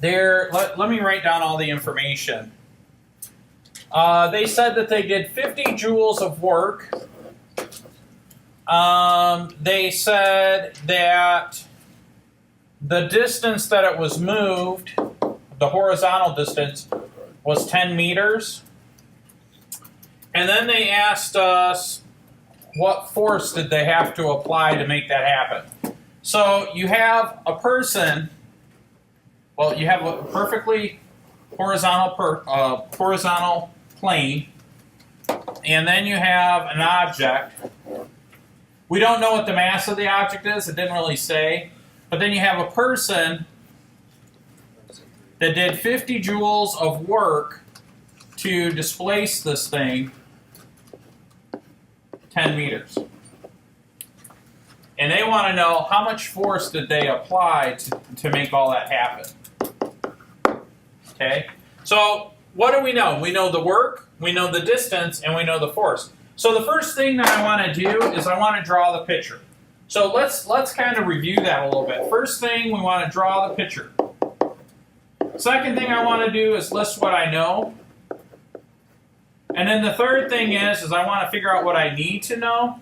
let me write down all the information. They said that they did 50 joules of work. They said that the distance that it was moved, the horizontal distance, was 10 meters. And then they asked us what force did they have to apply to make that happen. So you have a person, well, you have a perfectly horizontal plane, and then you have an object. We don't know what the mass of the object is, it didn't really say. But then you have a person that did 50 joules of work to displace this thing 10 meters. And they want to know how much force did they apply to make all that happen. Okay? So what do we know? We know the work, we know the distance, and we know the force. So the first thing that I want to do is I want to draw the picture. So let's kind of review that a little bit. First thing, we want to draw the picture. Second thing I want to do is list what I know. And then the third thing is I want to figure out what I need to know.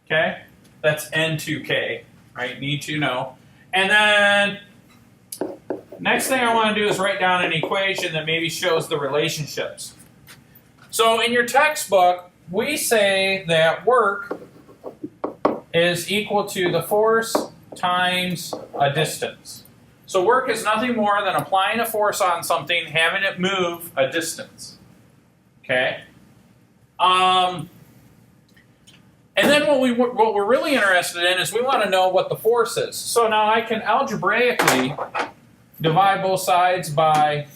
Okay? That's N2K, right? Need to know. And then next thing I want to do is write down an equation that maybe shows the relationships. So in your textbook, we say that work is equal to the force times a distance. So work is nothing more than applying a force on something, having it move a distance. Okay? And then what we're really interested in is we want to know what the force is. So now I can algebraically divide both sides by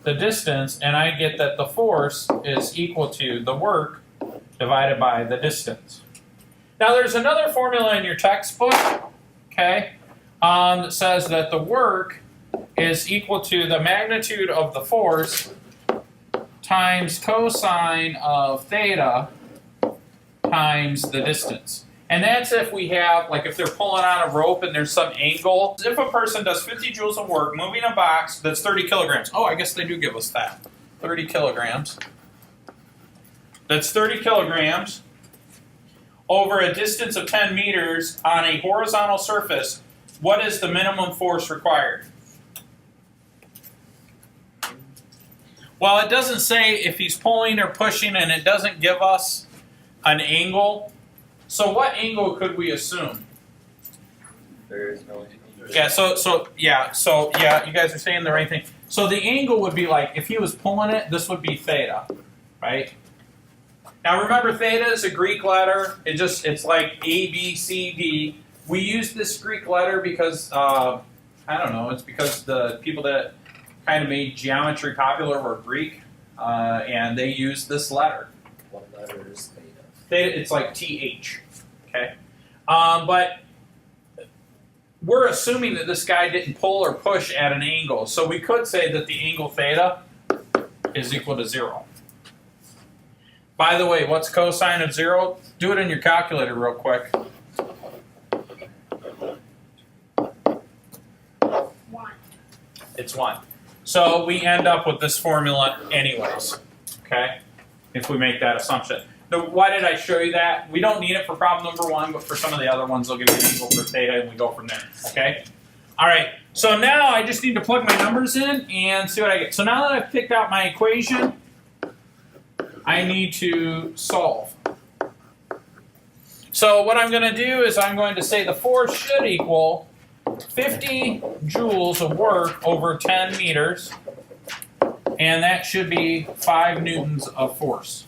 the distance, and I get that the force is equal to the work divided by the distance. Now there's another formula in your textbook, okay, that says that the work is equal to the magnitude of the force times cosine of theta times the distance. And that's if we have, like if they're pulling on a rope and there's some angle. If a person does 50 joules of work moving a box that's 30 kilograms. Oh, I guess they do give us that. 30 kilograms. That's 30 kilograms over a distance of 10 meters on a horizontal surface. What is the minimum force required? Well, it doesn't say if he's pulling or pushing, and it doesn't give us an angle. So what angle could we assume? There is no angle. Yeah, so you guys are saying the right thing. So the angle would be like, if he was pulling it, this would be theta, right? Now remember, theta is a Greek letter. It's like A, B, C, D. We use this Greek letter because, I don't know, it's because the people that kind of made geometry popular were Greek, and they used this letter. What letter is theta? Theta, it's like TH, okay? But we're assuming that this guy didn't pull or push at an angle, so we could say that the angle theta is equal to 0. By the way, what's cosine of 0? Do it in your calculator real quick. 1. It's 1. So we end up with this formula anyways, okay? If we make that assumption. Why did I show you that? We don't need it for problem number 1, but for some of the other ones, they'll give you an angle for theta, and we go from there, okay? All right, so now I just need to plug my numbers in and see what I get. So now that I've picked out my equation, I need to solve. So what I'm going to do is I'm going to say the force should equal 50 joules of work over 10 meters, and that should be 5 newtons of force.